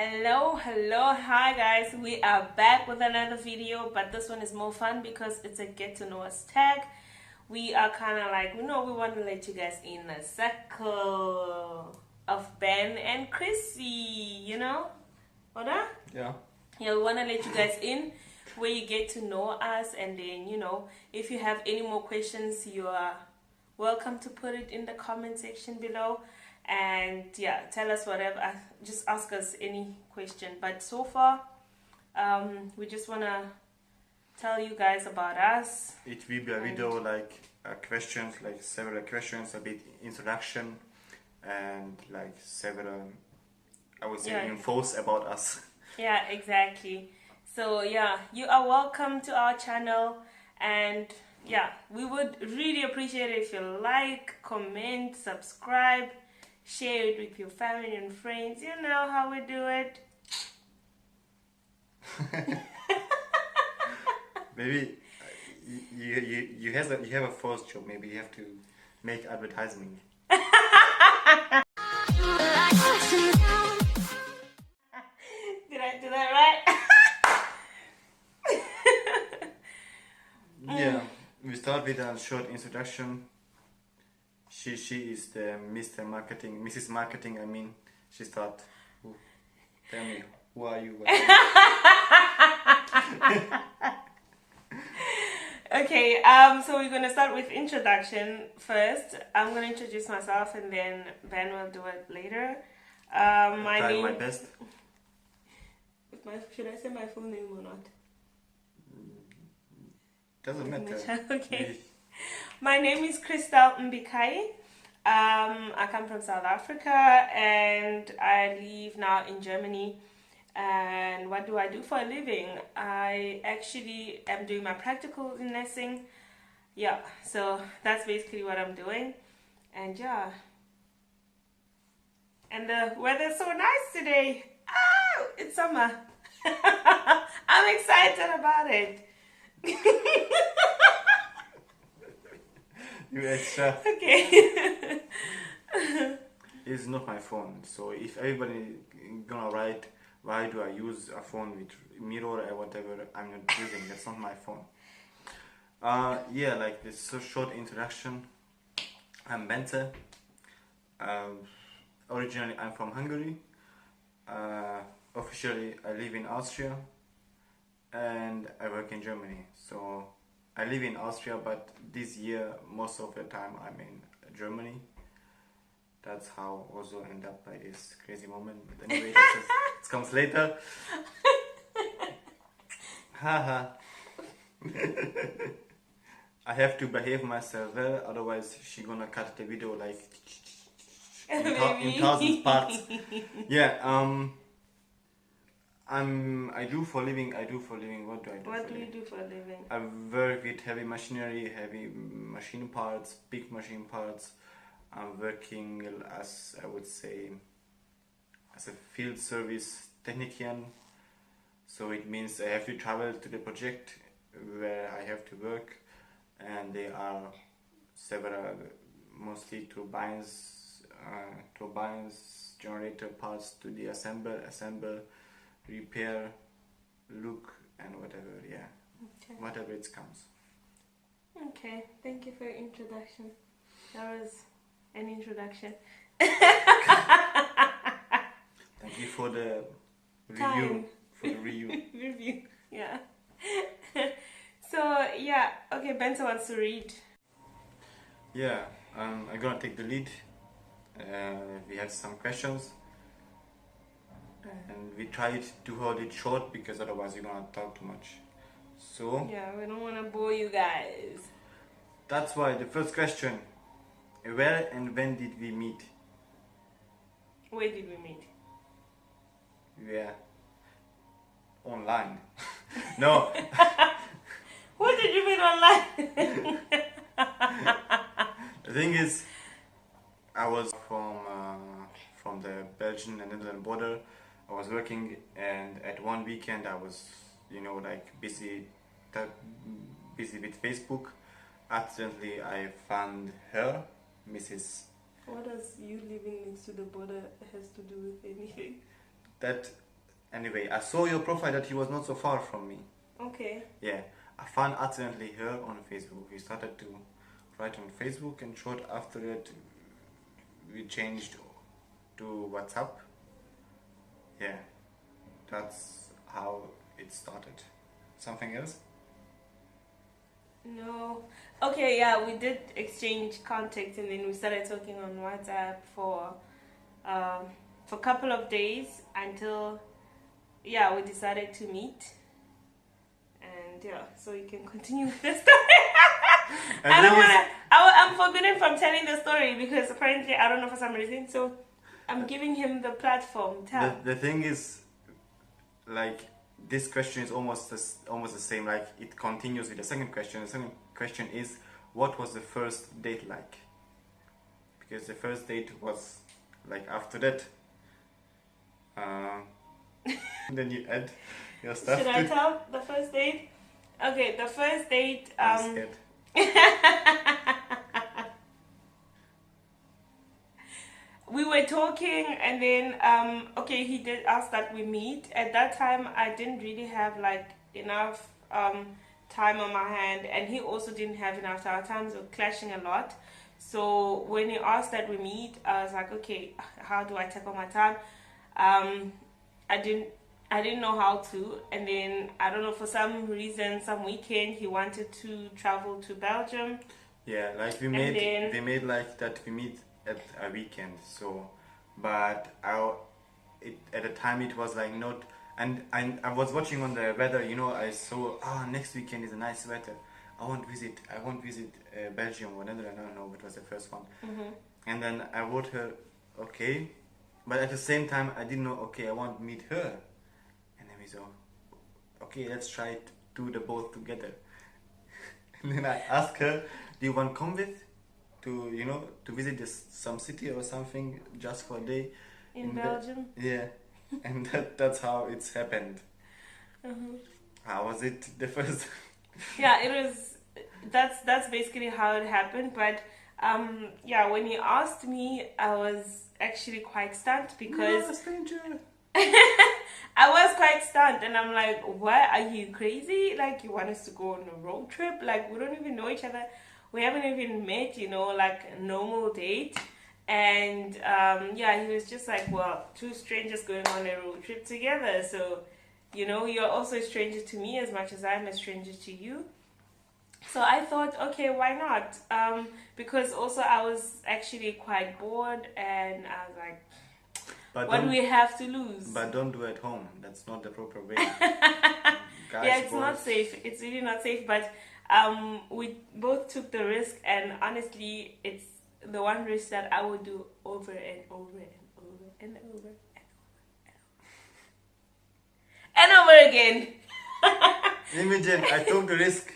Hello, hi guys. We are back with another video, but this one is more fun because it's a get to know us tag. We are kind of like, we want to let you guys in a circle of Ben and Chrissy, Oda? Yeah. Yeah, we want to let you guys in where you get to know us, and then, if you have any more questions, you are welcome to put it in the comment section below. And yeah, tell us whatever, just ask us any question. But so far, we just want to tell you guys about us. It will be a video like questions, like several questions, a bit introduction, and like several, I would say, infos about us. Yeah, exactly. So yeah, you are welcome to our channel, and yeah, we would really appreciate it if you like, comment, subscribe, share it with your family and friends. You know how we do it. Maybe you have a first job. Maybe you have to make advertisement. Did I do that right? Yeah, we start with a short introduction. She is the Mrs. Marketing. I mean, she start. Tell me, who are you? Okay, so we're gonna start with introduction first. I'm gonna introduce myself, and then Ben will do it later. Try my best. Should I say my full name or not? Doesn't matter. Okay. My name is Crystal Mbikai. I come from South Africa, and I live now in Germany. And what do I do for a living? I actually am doing my practicals in nursing. Yeah, so that's basically what I'm doing. And yeah. And the weather's so nice today. Oh, it's summer. I'm excited about it. You extra. Okay. It's not my phone, so if everybody gonna write why do I use a phone with mirror or whatever, I'm not using. That's not my phone. Yeah, like this so short introduction. I'm Bente. Originally I'm from Hungary. Officially I live in Austria, and I work in Germany. So I live in Austria, but this year most of the time I'm in Germany. That's how also end up by this crazy moment. But anyway, it comes later. Haha. I have to behave myself well, otherwise she gonna cut the video like in thousands parts. Yeah. I do for living. What do I do? What do you do for a living? I work with heavy machinery, heavy machine parts, big machine parts. I'm working as, I would say, as a field service technician. So it means I have to travel to the project where I have to work, and there are several, mostly turbines, generator parts to the assemble, repair, look, and whatever. Yeah, okay. Whatever it comes. Okay, thank you for your introduction. That was an introduction. Thank you for the review. Review, yeah. So yeah, okay, Bente wants to read. Yeah, I'm gonna take the lead. We have some questions, and we tried to hold it short because otherwise you're gonna talk too much. So yeah, we don't want to bore you guys. That's why the first question: where and when did we meet? Where did we meet? Yeah, online. No. Who did you meet online? The thing is, I was from the Belgian and Netherlands border. I was working, and at one weekend I was, like busy with Facebook. Accidentally, I found her, Mrs. What does you living next to the border has to do with anything? That Anyway, I saw your profile that he was not so far from me. Okay. Yeah, I found accidentally her on Facebook. We started to write on Facebook, and short after that, we changed to WhatsApp. Yeah, that's how it started. Something else? No. Okay, yeah, we did exchange contact and then we started talking on WhatsApp for a couple of days until we decided to meet. And yeah, so you can continue with the story. I don't want to. I'm forbidden from telling the story because apparently I don't know for some reason. So I'm giving him the platform. Tell. The thing is, like, this question is almost the same. Like, it continues with the second question. The second question is, what was the first date like? Because the first date was like after that. Then you add your stuff. Should I tell the first date? Okay, the first date. I'm scared. We were talking and then he did ask that we meet. At that time I didn't really have like enough time on my hand, and he also didn't have enough time. Our times were clashing a lot. So when he asked that we meet, I was like, okay, how do I tackle my time? I didn't know how to, and then I don't know, for some reason, some weekend he wanted to travel to Belgium. Yeah, like we made like that we meet at a weekend. So, but at the time it was like not, and I was watching on the weather. I saw next weekend is a nice weather. I won't visit Belgium or Netherlands. I don't know. It was the first one. Mm-hmm. And then I wrote her, okay, but at the same time I didn't know. Okay, I want to meet her, and then we saw, okay, let's try to do the both together. And then I asked her, do you want to come with to visit some city or something just for a day in Belgium? Yeah, and that's how it's happened. Mm-hmm. How was it the first? Yeah, it was. That's basically how it happened. But when he asked me, I was actually quite stunned because You're a stranger. I was quite stunned, and I'm like, what, are you crazy? Like, you want us to go on a road trip? Like, we don't even know each other. We haven't even met, like a normal date. And he was just like, well, two strangers going on a road trip together. So, you're also a stranger to me as much as I'm a stranger to you. So I thought, okay, why not? Because also I was actually quite bored, and I was like, what do we have to lose? But don't do it at home. That's not the proper way. Yeah, it's not safe. It's really not safe. But we both took the risk, and honestly, it's the one risk that I would do over and over and over and over and over again. Imogen, I took the risk.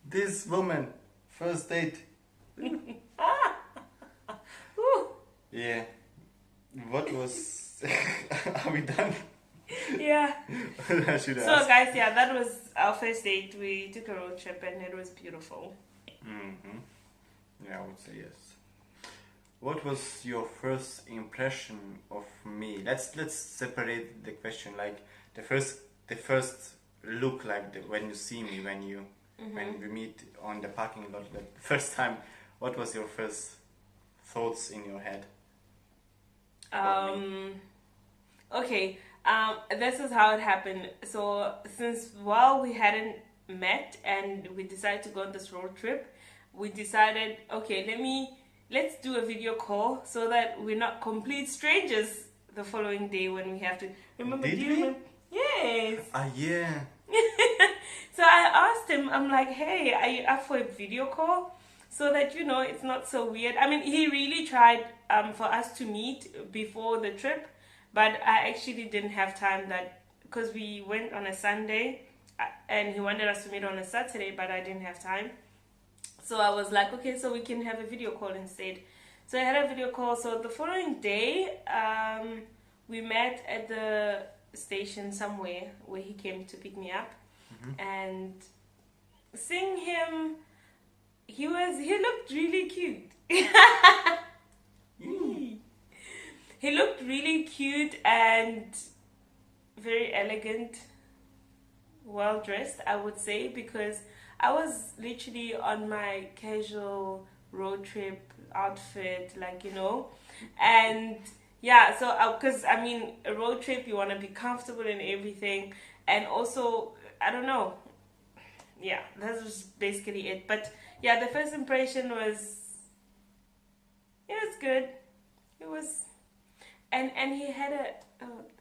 This woman, first date. Yeah. What was... Are we done? Yeah. I should So ask. guys, that was our first date. We took a road trip and it was beautiful. Mm-hmm. Yeah, I would say yes. What was your first impression of me? Let's separate the question. Like the first look, like when you see me, when we meet on the parking lot, the first time. What was your first thoughts in your head? Okay. This is how it happened. So since while we hadn't met and we decided to go on this road trip, we decided, okay, let's do a video call so that we're not complete strangers the following day when we have to remember. Did we? Yes. Yeah. So I asked him, I'm like, hey, are you up for a video call? So that, it's not so weird. I mean, he really tried for us to meet before the trip, but I actually didn't have time because we went on a Sunday and he wanted us to meet on a Saturday, but I didn't have time. So I was like, okay, so we can have a video call instead. So I had a video call. So the following day, we met at the station somewhere where he came to pick me up. Mm-hmm. And seeing him, he looked really cute. He looked really cute, and very elegant, well dressed, I would say, because I was literally on my casual road trip outfit, like, and yeah, so because I mean, a road trip, you want to be comfortable in everything, and also, I don't know, yeah, that was basically it. But yeah, the first impression was, it was good. It was, and he had a.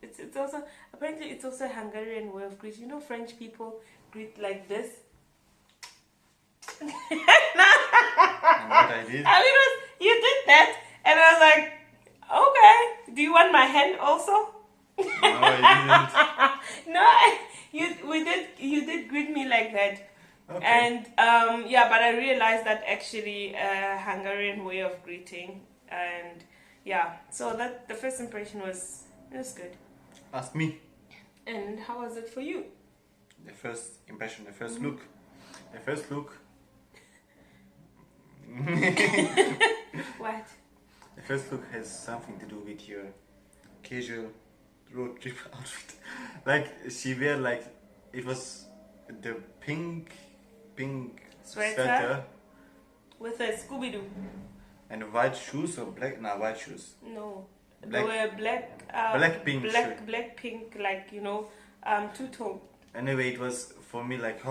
It's also, apparently it's also a Hungarian way of greeting. French people greet like this. And what I did? I mean, you did that, and I was like, okay. Do you want my hand also? No, I No, you did greet me like that. didn't. Okay. And yeah, but I realized that actually a Hungarian way of greeting, and yeah, so that the first impression was, it was good. Ask me. And how was it for you? The first impression, the first look. The first look. What? The first look has something to do with your casual road trip outfit. Like she wear like it was the pink sweater With a Scooby Doo? and white shoes or black? Nah, white shoes. No, Black- they were black. black pink shirt. Black pink, like two-tone. Anyway, it was for me like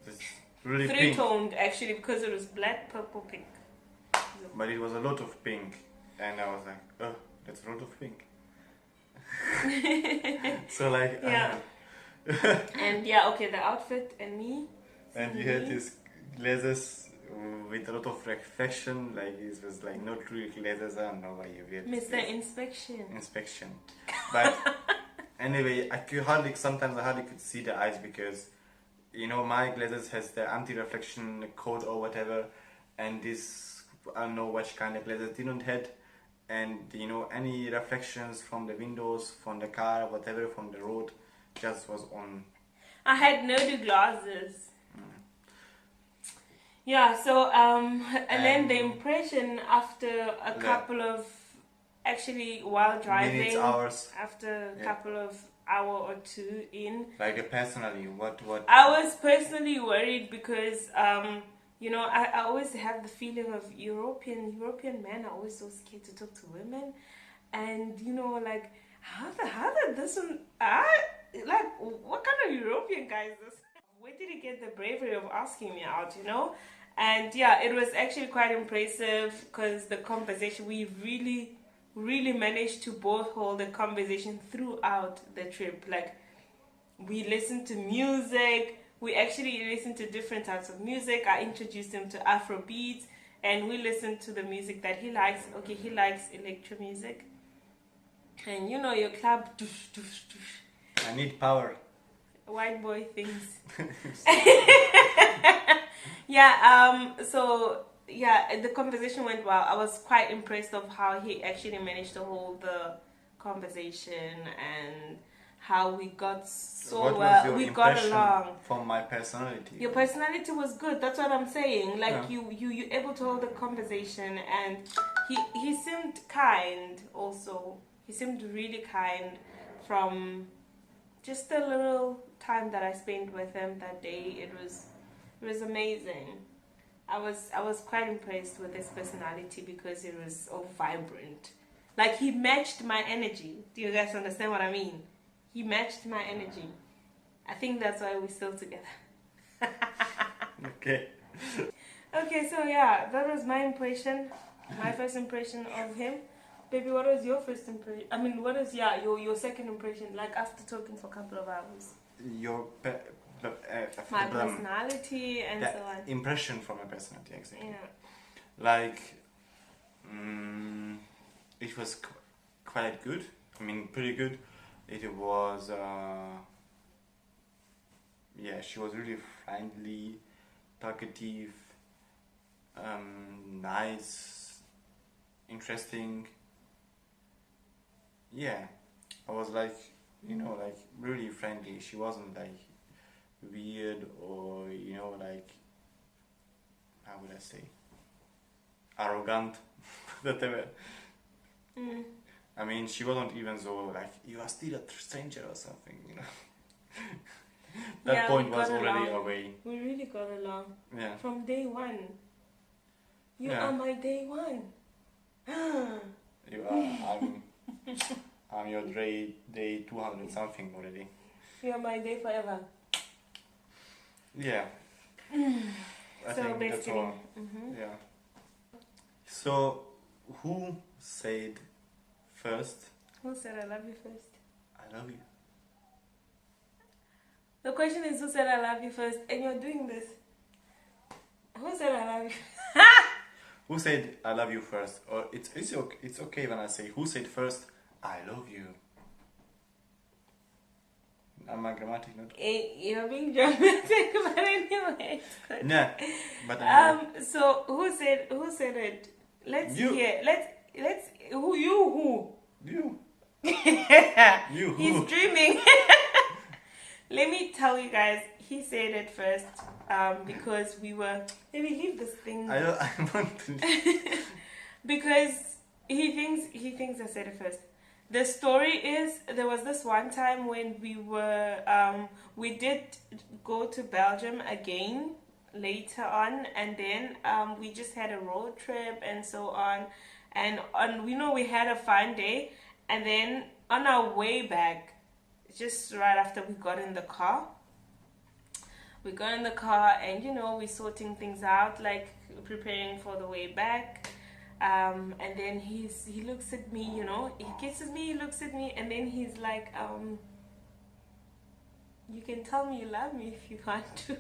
this really pink. Three-toned actually, because it was black, purple, pink. But it was a lot of pink, and I was like, oh, that's a lot of pink. So like, Yeah. And yeah, okay, the outfit and me. and you had these glasses with a lot of reflection, like it was like not real glasses. I don't know why you wear these Mr. glasses. Inspection. But anyway, sometimes I hardly could see the eyes because my glasses has the anti-reflection coat or whatever, and this I don't know which kind of glasses didn't had, and any reflections from the windows, from the car, whatever, from the road, just was on. I had nerdy glasses. Yeah, so and then the impression after a couple of, actually while driving, minutes, hours, after a couple of hour or two in, like personally, what I was personally worried because I always have the feeling of European men are always so scared to talk to women, and like how did this one like what kind of European guy is this? Where did he get the bravery of asking me out? And yeah, it was actually quite impressive because the conversation, we really managed to both hold a conversation throughout the trip. Like, we listened to music. We actually listened to different types of music. I introduced him to Afro beats, and we listened to the music that he likes. Okay, he likes electro music, and your club. I need power. White boy things. Yeah. So yeah, the conversation went well. I was quite impressed of how he actually managed to hold the conversation and how we got so What well. was your We got impression along. from my personality? Your personality was good. That's what I'm saying. Like Yeah. you able to hold the conversation, and he seemed kind. Also, he seemed really kind from just the little time that I spent with him that day. It was amazing. I was quite impressed with his personality because it was so vibrant. Like, he matched my energy. Do you guys understand what I mean? He matched my energy. I think that's why we're still together. Okay. Okay, so yeah, that was my impression. My first impression of him. Baby, what was your first impression? I mean, what is your second impression? Like, after talking for a couple of hours. My personality and so on. Impression from my personality, exactly. Yeah. Like, it was quite good. I mean, pretty good. It was, she was really friendly, talkative, nice, interesting. Yeah, I was like, like really friendly. She wasn't like weird or, like, how would I say, arrogant, whatever. I mean, she wasn't even so like, you are still a stranger or something, you know. That point was already away. We really got along. Yeah. From day one. You Yeah. are my day one. You are. I'm your day 200 something already. You are my day forever. Yeah. I So think that's basically. all. Yeah. So, who said first, Who said I love you first? I love you? The question is, who said I love you first? And you're doing this. Who said I love you? Who said I love you first? Or it's okay when I say who said first, I love you. Am I grammatic not? You're being dramatic, but anyway, it's good. Yeah, but anyway. So who said it? Let's You. hear. Let's who you. You who? He's dreaming. Let me tell you guys, he said it first because we were. Maybe leave this thing. I want to. Because he thinks I said it first. The story is, there was this one time when we did go to Belgium again later on, and then we just had a road trip and so on, and we had a fun day, and then on our way back, just right after we got in the car, and we're sorting things out, like preparing for the way back. And then he looks at me, he kisses me, he looks at me, and then he's like, you can tell me you love me if you want to.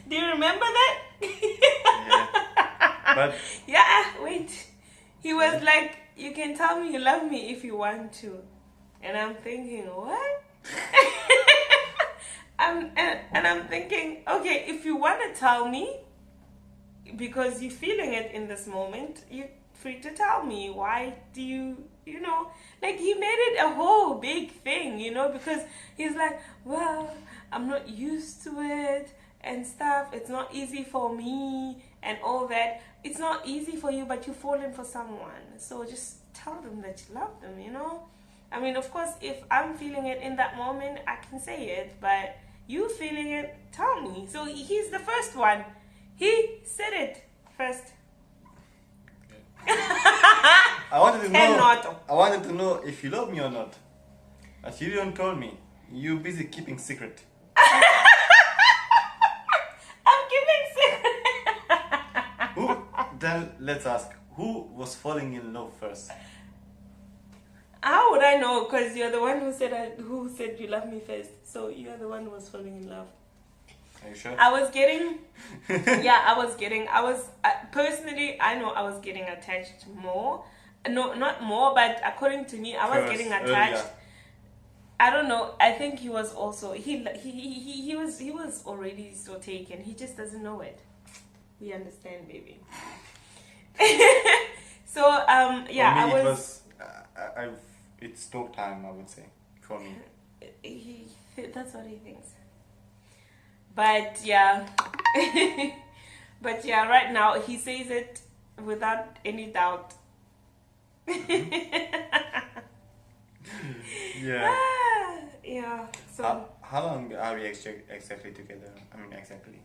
Do you remember that? Yeah. But yeah, wait. He was like, you can tell me you love me if you want to. And I'm thinking, what? And I'm thinking, okay, if you want to tell me, because you're feeling it in this moment, you're free to tell me. Why do you like, he made it a whole big thing, because he's like, well, I'm not used to it and stuff. It's not easy for me and all that. It's not easy for you, but you've fallen for someone. So just tell them that you love them, I mean, of course, if I'm feeling it in that moment, I can say it, but you feeling it, tell me. So he's the first one. He said it first. I wanted to know if you love me or not. But you didn't tell me. You busy keeping secret. I'm keeping secret. Then let's ask, who was falling in love first? How would I know? Because you're the one who said you love me first. So you're the one who was falling in love. Are you sure? Personally, I know I was getting attached more. No, not more, but according to me, I was getting attached. Earlier. I don't know. I think he was also, he was already so taken. He just doesn't know it. We understand, baby. So, yeah, for me, it's talk time, I would say, for me. That's what he thinks. But yeah, right now he says it without any doubt. Yeah. Yeah. So how long are we exactly together? I mean, exactly.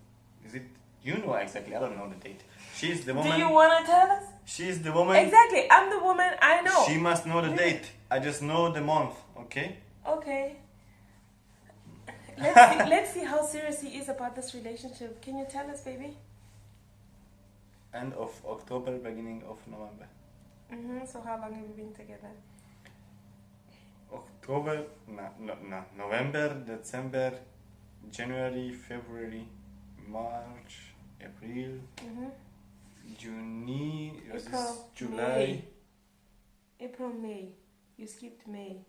Is it? You know exactly. I don't know the date. She's the woman. do you want to tell us? She's the woman. Exactly. I'm the woman. I know. She must know the date. I just know the month. Okay. Okay. Let's see how serious he is about this relationship. Can you tell us, baby? End of October, beginning of November. So how long have you been together? October, November, December, January, February, March, April, June, April, July. May. April, May. You skipped May.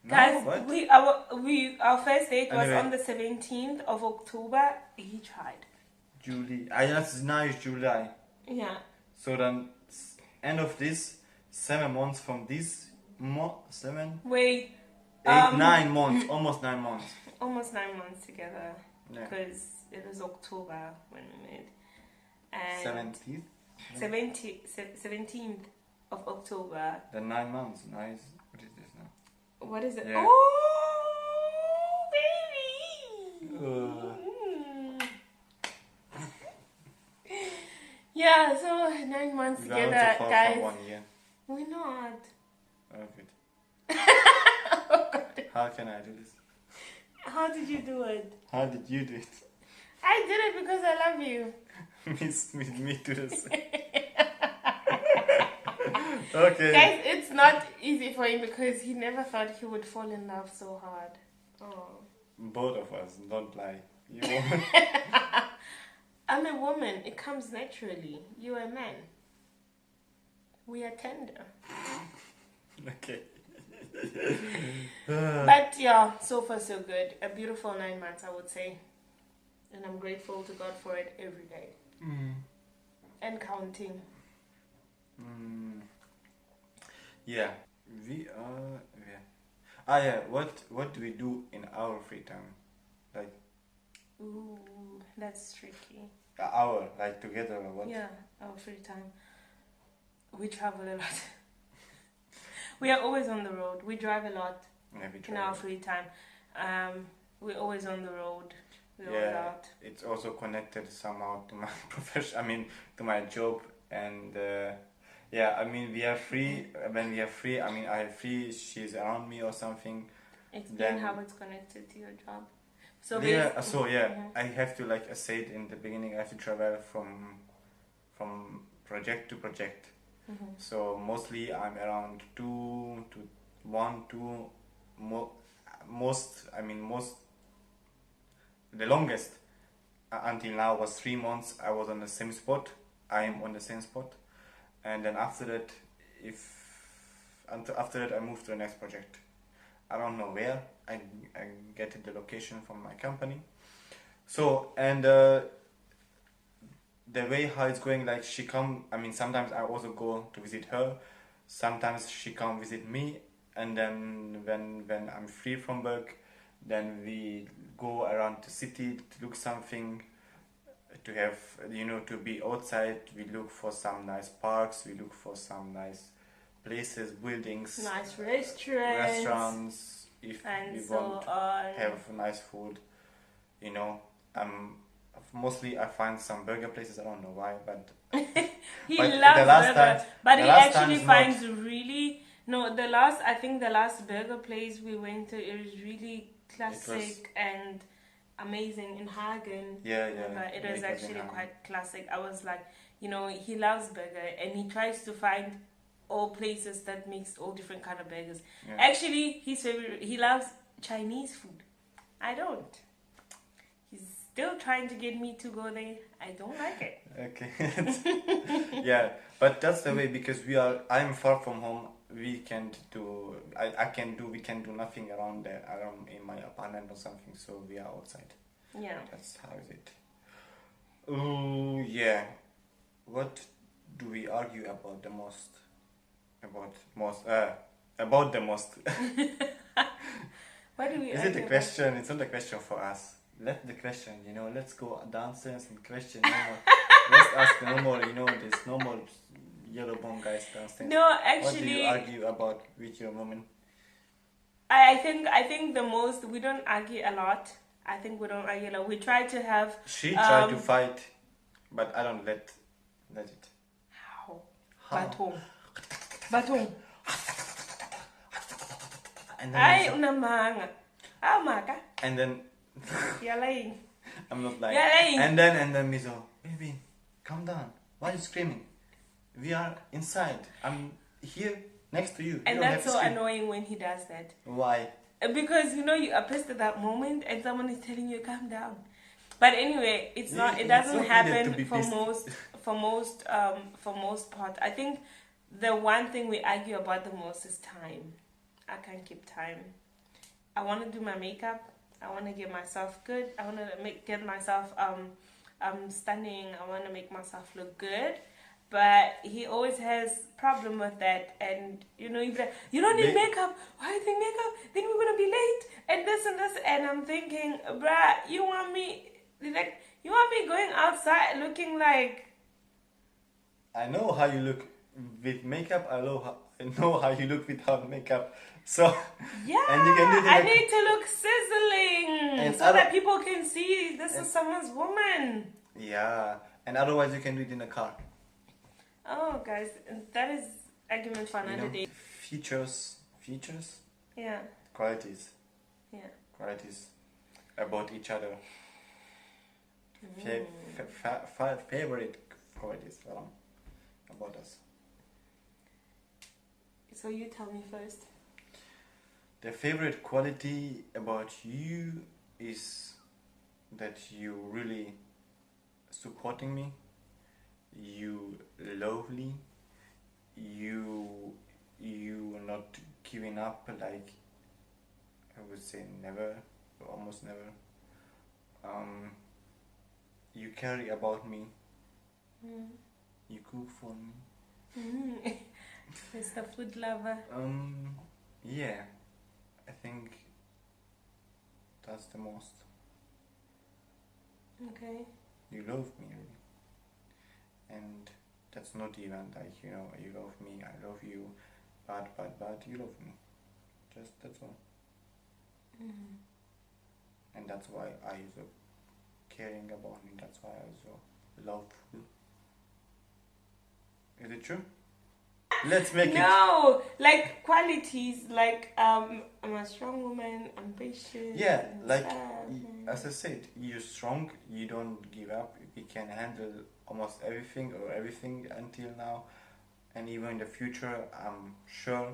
No, Guys, what? our first date was Anyway. on the 17th of October. He tried. Now it's July. Yeah. So then, end of this, 7 months from this, 7, Wait. 8, 9 months, almost 9 months. Almost 9 months together. Yeah. Because It was October when we met. And 17th? 17th of October. The 9 months. Nice. What is this now? What is it? Yeah. Oh, baby! Yeah, so 9 months We together, are also far guys. from 1 year. We're not. Oh, good. How can I do this? How did you do it? How did you do it? I did it because I love you. me too. The same. Okay. Guys, it's not easy for him because he never thought he would fall in love so hard. Oh. Both of us, don't lie. You I'm a woman. It comes naturally. You're a man. We are tender. Okay. But yeah, so far so good. A beautiful 9 months, I would say. And I'm grateful to God for it every day. And counting. Yeah. We are... Yeah. Ah, yeah. What do we do in our free time? Like... Ooh, that's tricky. Our, like together or what? Yeah, our free time. We travel a lot. We are always on the road. We drive a lot in our free time. We're always on the road. We're always out. It's also connected somehow to my profession. I mean, to my job. And I mean, we are free. When we are free, I mean, I have free. She's around me or something. Explain how it's connected to your job. I have to, like I said in the beginning, I have to travel from project to project. So mostly I'm around 2 to 1, 2, the longest until now was 3 months. I was on the same spot. I am on the same spot, and then after that, I moved to the next project. I don't know where. I get the location from my company. So, and the way how it's going, like she come, I mean, sometimes I also go to visit her. Sometimes she come visit me. And then when I'm free from work, then we go around the city to look something, to have, to be outside. We look for some nice parks. We look for some nice places, buildings. Nice restaurants. If and we so want to have nice food, mostly I find some burger places. I don't know why, but he but loves the last burger. time, but the he last actually time is finds really I think the last burger place we went to, it was really classic and amazing in Hagen. Yeah. It was actually quite classic. I was like, he loves burger and he tries to find all places that makes all different kind of burgers. Yeah. Actually, his favorite, he loves Chinese food. I don't. He's still trying to get me to go there. I don't like it. Okay. Yeah, but that's the way, because I'm far from home. We can't do. We can do nothing around in my apartment or something. So we are outside. Yeah. That's how is it. Oh yeah. What do we argue about the most? About the most. What do we? Is it a question? It's not a question for us. Let the question. Let's go downstairs and question. No more. Let's ask no more. There's no more yellow bone guys downstairs. No, actually. What do you argue about with your woman? I think the most, we don't argue a lot. I think we don't argue a lot. We try to have. She tried to fight, but I don't let it. How? Batong. And then you're lying. I'm not lying. You're lying. And then Mizo, baby, calm down. Why are you screaming? We are inside. I'm here next to you. And that's so annoying when he does that. Why? Because you are pissed at that moment and someone is telling you calm down. But anyway, it doesn't happen for most part. I think the one thing we argue about the most is time. I can't keep time. I want to do my makeup. I want to get myself good. I want to get myself stunning. I want to make myself look good. But he always has problem with that, and he's like, you don't need makeup. Why do you think makeup? Then we're gonna be late, and this, and I'm thinking, bruh, you want me They're like, you want me going outside looking like... I know how you look with makeup. I know how you look without makeup. So, Yeah, and you can do it I in a, need to look sizzling and so other, that people can see this and, is someone's woman. yeah, and otherwise you can do it in a car. Oh, guys, that is argument for You another know, day. features, Yeah, qualities, yeah. qualities about each other. Mm. Favorite qualities about us. So you tell me first. The favorite quality about you is that you really supporting me, you lovely, you not giving up, like I would say never, almost never. You care about me, Mm. you cook for me. Mm. Mr. Food Lover. Yeah, I think that's the most. Okay. You love me really, and that's not even like, you know, you love me, I love you, but you love me. Just that's all. Mm. And that's why I so caring about me. That's why I so loveful. Is it true? Let's make it. No, like qualities, like I'm a strong woman, ambitious. Yeah, and like stuff. as I said, you're strong. You don't give up. You can handle almost everything or everything until now, and even in the future, I'm sure.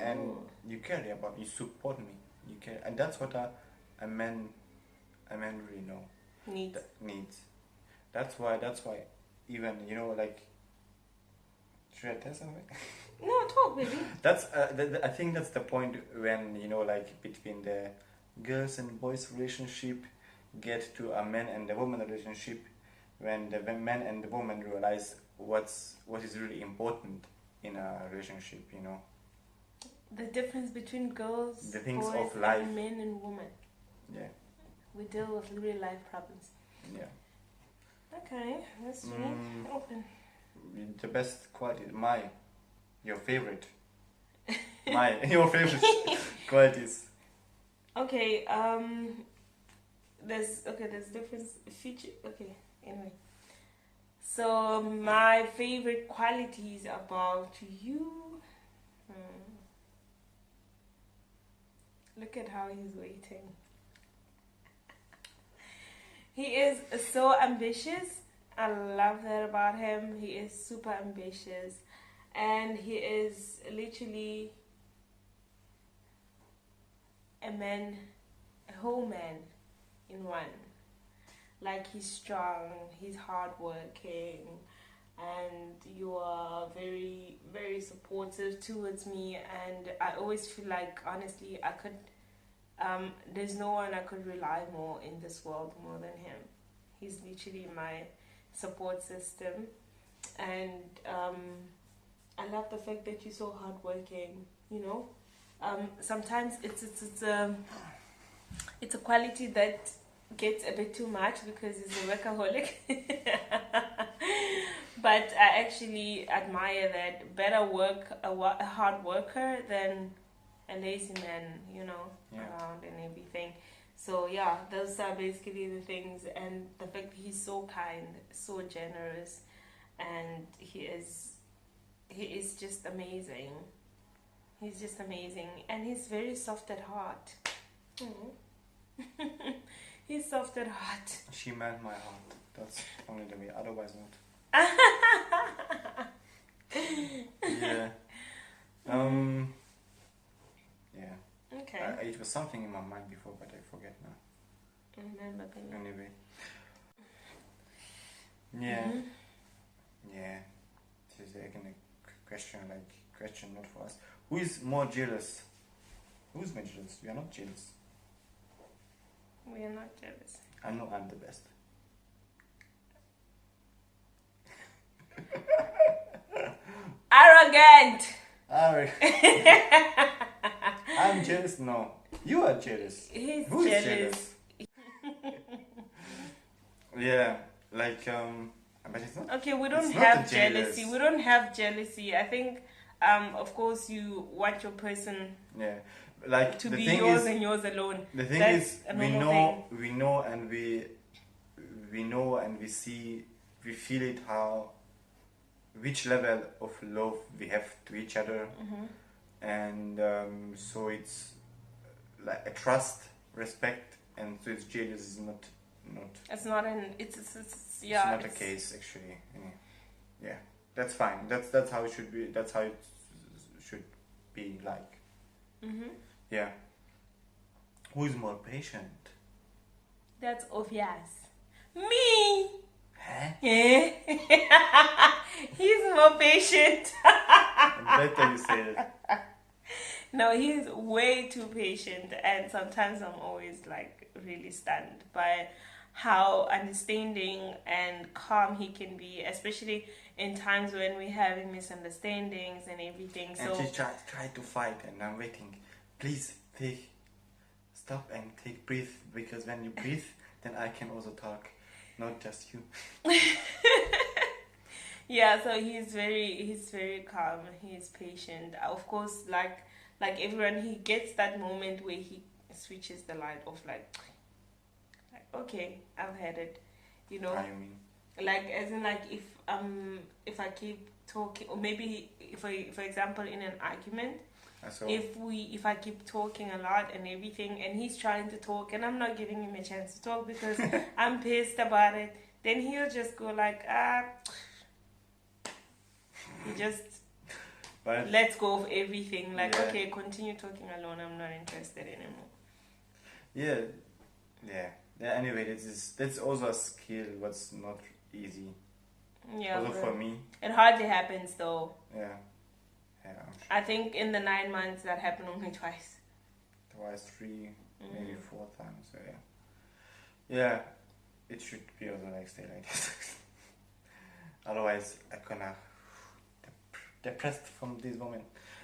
And Oh. you care about me. You support me. You care, and that's what a man really know needs. That's why even, you know, like, should I tell something? No, talk, baby. That's I think that's the point when, you know, like between the girls and boys relationship get to a man and the woman relationship, when the man and the woman realize what is really important in a relationship, you know. The difference between girls, The things boys, of life. and men and women. Yeah. We deal with real life problems. Yeah. Okay, that's really open. The best quality, your favorite, your favorite qualities. Okay, there's difference feature. Okay, anyway. So my favorite qualities about you. Look at how he's waiting. He is so ambitious. I love that about him. He is super ambitious, and he is literally a whole man in one. Like, he's strong, he's hardworking, and you are very, very supportive towards me. And I always feel like, honestly, I could. There's no one I could rely more in this world more than him. He's literally my support system, and I love the fact that you're so hardworking. You know, sometimes it's a quality that gets a bit too much because he's a workaholic. But I actually admire that. Better a hard worker than a lazy man, you know, around and everything. So yeah, those are basically the things, and the fact that he's so kind, so generous, and he is just amazing. He's just amazing, and he's very soft at heart. He's soft at heart. She melted my heart. That's only the way. Otherwise not. Yeah. Yeah. Okay. It was something in my mind before, but I forget now. Remember, baby. Anyway. Yeah. Mm-hmm. Yeah. This is again a question not for us. Who is more jealous? Who's more jealous? We are not jealous. We are not jealous. I know I'm the best. Arrogant. I'm jealous. No, you are jealous. He's Who is jealous. Yeah, like but it's not. Okay, we It's don't not have a jealousy. jealous. We don't have jealousy. I think, of course, you want your person Yeah, like to the be thing yours is, and yours alone. the thing That's is, a we normal know, thing. we know, and we know, and we see, we feel it how which level of love we have to each other, and so it's like a trust, respect, and so it's jealous is not It's not an. it's Yeah. not a case actually. Yeah, that's fine. That's how it should be. That's how it should be like. Yeah. Who is more patient? That's obvious. Me. Huh? Yeah. He's more patient. Better you say it. No, he's way too patient, and sometimes I'm always like really stunned by how understanding and calm he can be, especially in times when we're having misunderstandings and everything. And So she tried to fight, and I'm waiting. Please stop and take breathe, because when you breathe, then I can also talk, not just you. yeah, so he's very calm. He's patient. Of course, like everyone, he gets that moment where he switches the light off, like okay, I've had it, you know. How you mean? Like as in like if I keep talking, or maybe if I, for example, in an argument, So if I keep talking a lot and everything, and he's trying to talk and I'm not giving him a chance to talk because I'm pissed about it, then he'll just go like he just but lets go of everything, like Yeah. okay, continue talking alone, I'm not interested anymore. yeah. Anyway, that's also a skill. What's not easy. Yeah, Also but for me. it hardly happens though. Yeah. I'm sure. I think in the 9 months that happened only twice. Twice, 3, maybe 4 times. So yeah, it should be also like stay like this. Otherwise, I gonna depressed from this moment.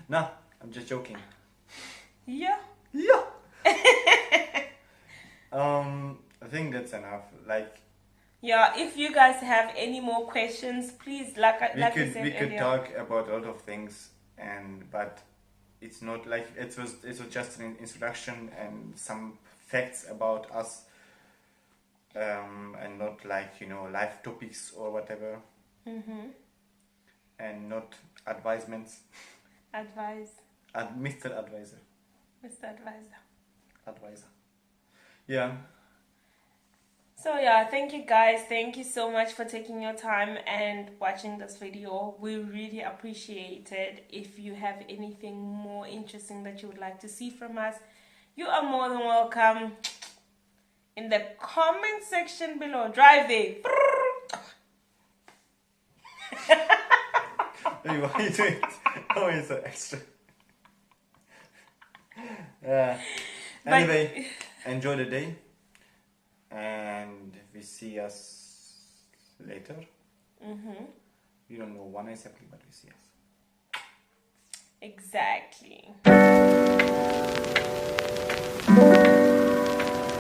No, I'm just joking. Yeah. Yeah. I think that's enough. Like Yeah, if you guys have any more questions, please, like I said we could earlier. talk about a lot of things, but it's not like it was just an introduction and some facts about us, and not like life topics or whatever, and not advisements. Advise, Mr. Advisor. Mr. Advisor. Advisor. Yeah. So yeah, thank you guys. Thank you so much for taking your time and watching this video. We really appreciate it. If you have anything more interesting that you would like to see from us, you are more than welcome in the comment section below. Drive there. Hey, why are you doing it? Oh, it's so extra. Anyway, enjoy the day, and we see us later. We don't know when exactly, but we see us. Exactly.